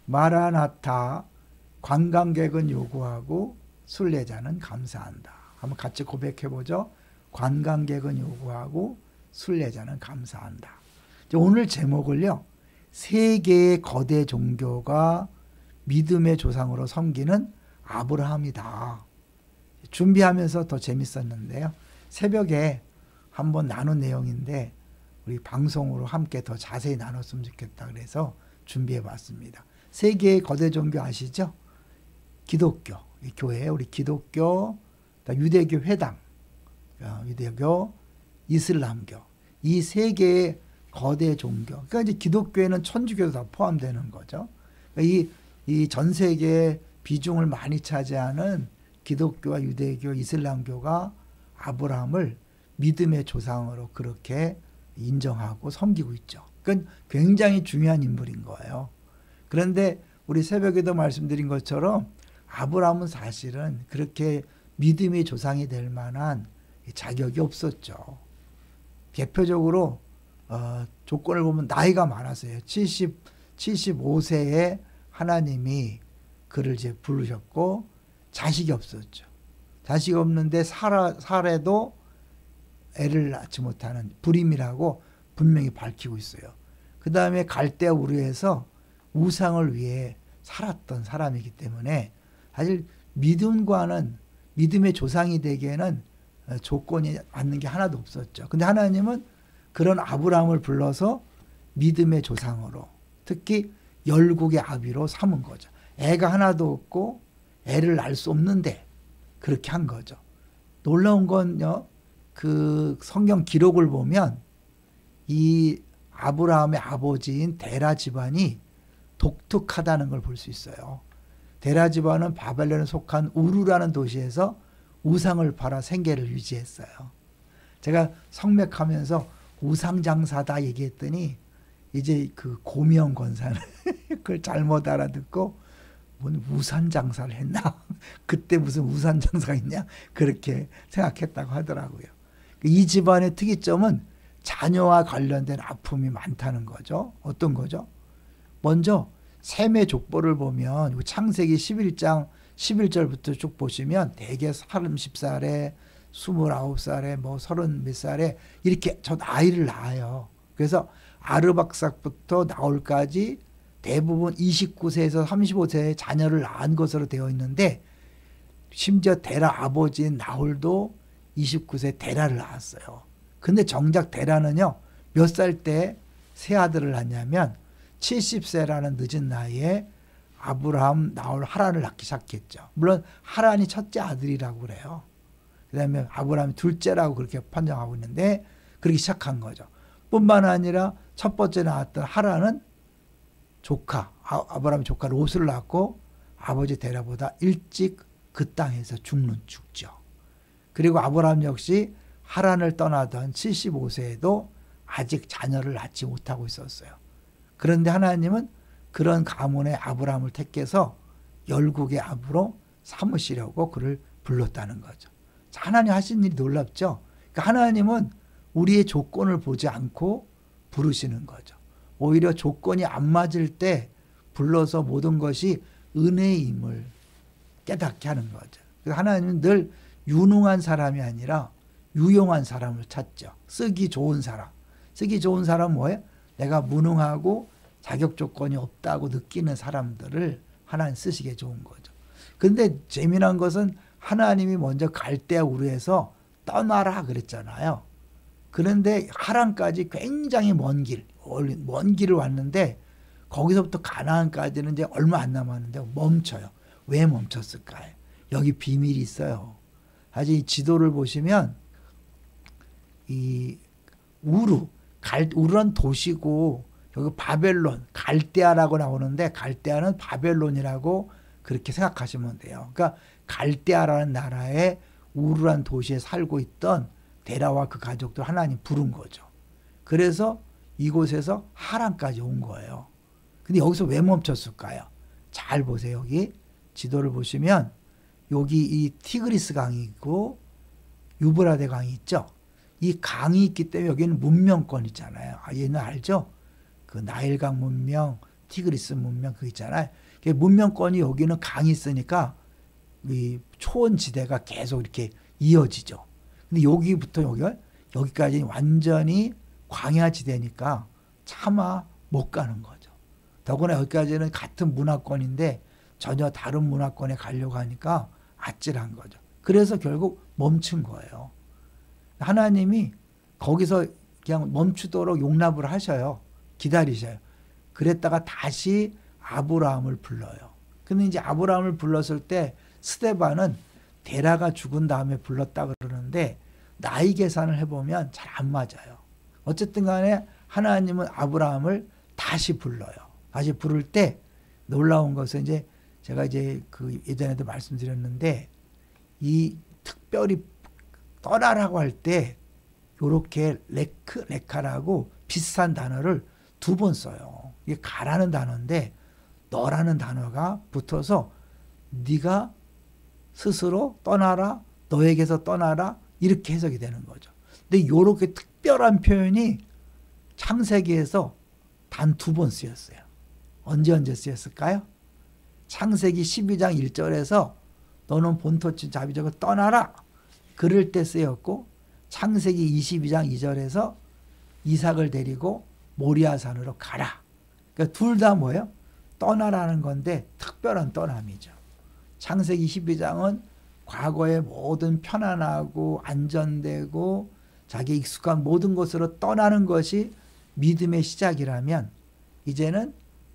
마라나타, 관광객은 요구하고 순례자는 감사한다. 한번 같이 고백해보죠. 관광객은 요구하고 순례자는 감사한다. 오늘 제목을요, 세계의 거대 종교가 믿음의 조상으로 섬기는 아브라함이다. 준비하면서 더 재밌었는데요. 새벽에 한번 나눈 내용인데 우리 방송으로 함께 더 자세히 나눴으면 좋겠다 그래서 준비해 봤습니다. 세계의 거대 종교 아시죠? 기독교, 교회, 우리 기독교, 유대교 회당, 유대교, 이슬람교, 이 세 개의 거대 종교. 그러니까 이제 기독교에는 천주교도 다 포함되는 거죠. 그러니까 이 전 세계에 비중을 많이 차지하는 기독교와 유대교, 이슬람교가 아브라함을 믿음의 조상으로 그렇게 인정하고 섬기고 있죠. 그건 굉장히 중요한 인물인 거예요. 그런데 우리 새벽에도 말씀드린 것처럼 아브라함은 사실은 그렇게 믿음의 조상이 될 만한 자격이 없었죠. 대표적으로 조건을 보면 나이가 많았어요. 75세에 하나님이 그를 이제 부르셨고 자식이 없었죠. 자식이 없는데 사례도 애를 낳지 못하는 불임이라고 분명히 밝히고 있어요. 그 다음에 갈대아 우르에서 우상을 위해 살았던 사람이기 때문에 사실 믿음과는 믿음의 조상이 되기에는 조건이 맞는 게 하나도 없었죠. 근데 하나님은 그런 아브라함을 불러서 믿음의 조상으로, 특히 열국의 아비로 삼은 거죠. 애가 하나도 없고 애를 낳을 수 없는데 그렇게 한 거죠. 놀라운 건요, 그 성경 기록을 보면 이 아브라함의 아버지인 데라 집안이 독특하다는 걸 볼 수 있어요. 데라 집안은 바벨론에 속한 우르라는 도시에서 우상을 팔아 생계를 유지했어요. 제가 성맥하면서 우상장사다 얘기했더니 이제 그 고미영 권사는 그걸 잘못 알아듣고 뭔 우산장사를 했나? 그때 무슨 우산장사가 있냐? 그렇게 생각했다고 하더라고요. 이 집안의 특이점은 자녀와 관련된 아픔이 많다는 거죠. 어떤 거죠? 먼저 셈의 족보를 보면 창세기 11장 11절부터 쭉 보시면 대개 30살에 29살에 뭐 30 몇 살에 이렇게 저 아이를 낳아요. 그래서 아르박삭부터 나홀까지 대부분 29세에서 35세에 자녀를 낳은 것으로 되어 있는데 심지어 데라 아버지인 나홀도 29세 데라를 낳았어요. 근데 정작 데라는요, 몇 살 때 새 아들을 낳냐면 70세라는 늦은 나이에 아브라함, 나홀, 하란을 낳기 시작했죠. 물론 하란이 첫째 아들이라고 그래요. 그 다음에 아브라함이 둘째라고 그렇게 판정하고 있는데 그렇게 시작한 거죠. 뿐만 아니라 첫 번째 낳았던 하란은 조카, 아브라함의 조카 롯을 낳고 아버지 데라보다 일찍 그 땅에서 죽죠. 그리고 아브라함 역시 하란을 떠나던 75세에도 아직 자녀를 낳지 못하고 있었어요. 그런데 하나님은 그런 가문의 아브라함을 택해서 열국의 아부로 삼으시려고 그를 불렀다는 거죠. 하나님 하신 일이 놀랍죠. 그러니까 하나님은 우리의 조건을 보지 않고 부르시는 거죠. 오히려 조건이 안 맞을 때 불러서 모든 것이 은혜임을 깨닫게 하는 거죠. 그래서 하나님은 늘 유능한 사람이 아니라 유용한 사람을 찾죠. 쓰기 좋은 사람. 쓰기 좋은 사람은 뭐예요? 내가 무능하고 자격 조건이 없다고 느끼는 사람들을 하나님 쓰시기에 좋은 거죠. 근데 재미난 것은 하나님이 먼저 갈대아 우르에서 떠나라 그랬잖아요. 그런데 하란까지 굉장히 먼 길을 왔는데 거기서부터 가나안까지는 이제 얼마 안 남았는데 멈춰요. 왜 멈췄을까요? 여기 비밀이 있어요. 사실 이 지도를 보시면 이 우르는 도시고 여기 바벨론, 갈대아라고 나오는데 갈대아는 바벨론이라고 그렇게 생각하시면 돼요. 그러니까 갈대아라는 나라에 우르란 도시에 살고 있던 데라와 그 가족들 하나님 부른 거죠. 그래서 이곳에서 하란까지 온 거예요. 근데 여기서 왜 멈췄을까요? 잘 보세요. 여기 지도를 보시면 여기 이 티그리스 강이 있고 유브라데 강이 있죠. 이 강이 있기 때문에 여기는 문명권 있잖아요. 얘는 알죠? 그 나일강 문명, 티그리스 문명 그 있잖아요. 문명권이 여기는 강이 있으니까 이 초원지대가 계속 이렇게 이어지죠. 근데 여기부터 여기까지 완전히 광야지대니까 차마 못 가는 거죠. 더구나 여기까지는 같은 문화권인데 전혀 다른 문화권에 가려고 하니까 아찔한 거죠. 그래서 결국 멈춘 거예요. 하나님이 거기서 그냥 멈추도록 용납을 하셔요. 기다리셔요. 그랬다가 다시 아브라함을 불러요. 근데 이제 아브라함을 불렀을 때 스데반은 데라가 죽은 다음에 불렀다 그러는데 나이 계산을 해보면 잘 안 맞아요. 어쨌든 간에 하나님은 아브라함을 다시 불러요. 다시 부를 때 놀라운 것은 이제 제가 이제 그 예전에도 말씀드렸는데 이 특별히 떠나라고 할 때 요렇게 레카라고 비슷한 단어를 2번 써요. 이게 가라는 단어인데 너라는 단어가 붙어서 네가 스스로 떠나라, 너에게서 떠나라 이렇게 해석이 되는 거죠. 근데 요렇게 특별한 표현이 창세기에서 단 2번 쓰였어요. 언제 쓰였을까요? 창세기 12장 1절에서 너는 본토지 자비족을 떠나라 그럴 때 쓰였고 창세기 22장 2절에서 이삭을 데리고 모리아산으로 가라. 그러니까 둘 다 뭐예요? 떠나라는 건데 특별한 떠남이죠. 창세기 12장은 과거의 모든 편안하고 안전되고 자기 익숙한 모든 것으로 떠나는 것이 믿음의 시작이라면 이제는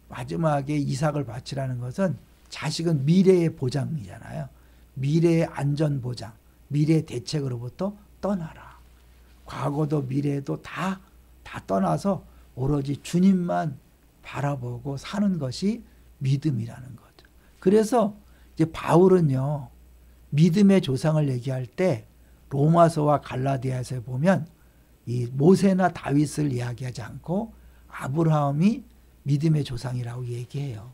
마지막에 이삭을 바치라는 것은 자식은 미래의 보장이잖아요. 미래의 안전 보장, 미래의 대책으로부터 떠나라. 과거도 미래도 다 떠나서 오로지 주님만 바라보고 사는 것이 믿음이라는 거죠. 그래서 이제 바울은요, 믿음의 조상을 얘기할 때 로마서와 갈라디아서에 보면 이 모세나 다윗을 이야기하지 않고 아브라함이 믿음의 조상이라고 얘기해요.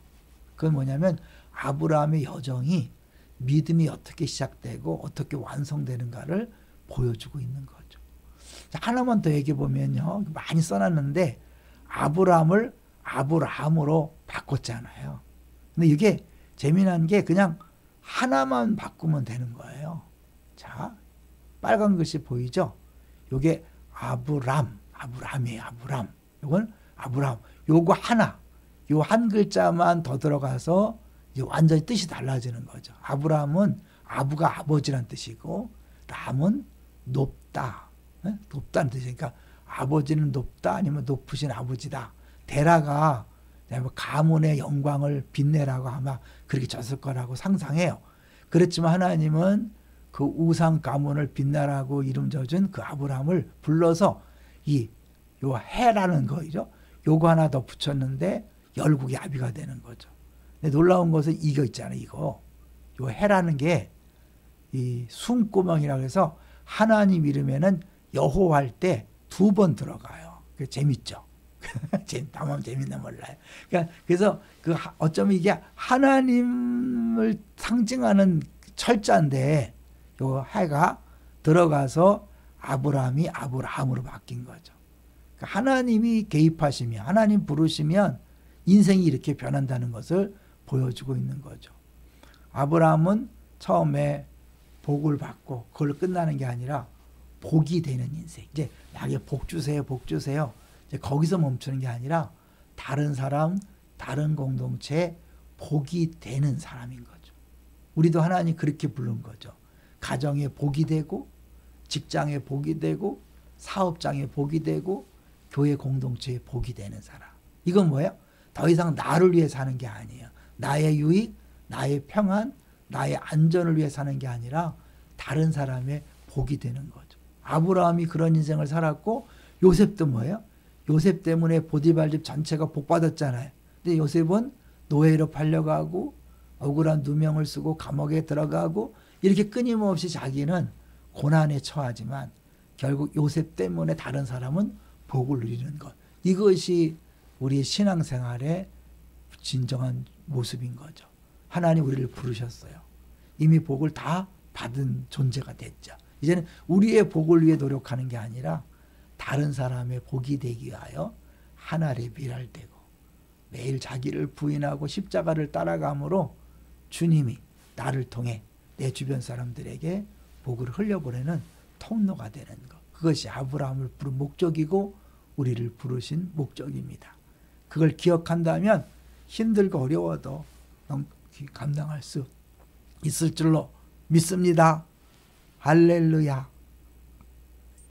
그건 뭐냐면 아브라함의 여정이 믿음이 어떻게 시작되고 어떻게 완성되는가를 보여주고 있는 거죠. 하나만 더 얘기해 보면요, 많이 써놨는데 아브라함을 아브라함으로 바꿨잖아요. 근데 이게 재미난 게 그냥 하나만 바꾸면 되는 거예요. 자, 빨간 글씨 보이죠? 요게 아브람이에요. 아브람. 요건 아브람. 요거 하나. 요 한 글자만 더 들어가서 이제 완전히 뜻이 달라지는 거죠. 아브람은 아부가 아버지란 뜻이고 람은 높다. 높다는 뜻이니까 아버지는 높다 아니면 높으신 아버지다. 데라가 가문의 영광을 빛내라고 아마 그렇게 졌을 거라고 상상해요. 그렇지만 하나님은 그 우상 가문을 빛나라고 이름 져준 그 아브라함을 불러서 요 해라는 거죠. 요거 하나 더 붙였는데 열국의 아비가 되는 거죠. 근데 놀라운 것은 이거 있잖아요. 이거. 요 해라는 게 이 숨구멍이라고 해서 하나님 이름에는 여호와 할 때 2번 들어가요. 그 재밌죠. 다만 재밌나 몰라요. 그러니까 그래서 어쩌면 이게 하나님을 상징하는 철자인데 요 해가 들어가서 아브라함이 아브라함으로 바뀐 거죠. 그러니까 하나님이 개입하시면 하나님 부르시면 인생이 이렇게 변한다는 것을 보여주고 있는 거죠. 아브라함은 처음에 복을 받고 그걸로 끝나는 게 아니라 복이 되는 인생. 이제 나에게 복 주세요, 복 주세요. 이제 거기서 멈추는 게 아니라 다른 사람, 다른 공동체에 복이 되는 사람인 거죠. 우리도 하나님 그렇게 부른 거죠. 가정에 복이 되고 직장에 복이 되고 사업장에 복이 되고 교회 공동체에 복이 되는 사람. 이건 뭐예요? 더 이상 나를 위해 사는 게 아니에요. 나의 유익, 나의 평안, 나의 안전을 위해 사는 게 아니라 다른 사람의 복이 되는 거죠. 아브라함이 그런 인생을 살았고 요셉도 뭐예요? 요셉 때문에 보디발 집 전체가 복받았잖아요. 근데 요셉은 노예로 팔려가고 억울한 누명을 쓰고 감옥에 들어가고 이렇게 끊임없이 자기는 고난에 처하지만 결국 요셉 때문에 다른 사람은 복을 누리는 것. 이것이 우리의 신앙생활의 진정한 모습인 거죠. 하나님 우리를 부르셨어요. 이미 복을 다 받은 존재가 됐죠. 이제는 우리의 복을 위해 노력하는 게 아니라 다른 사람의 복이 되기 위하여 하나님의 미랄되고 매일 자기를 부인하고 십자가를 따라감으로 주님이 나를 통해 내 주변 사람들에게 복을 흘려보내는 통로가 되는 것. 그것이 아브라함을 부른 목적이고 우리를 부르신 목적입니다. 그걸 기억한다면 힘들고 어려워도 감당할 수 있을 줄로 믿습니다. 할렐루야.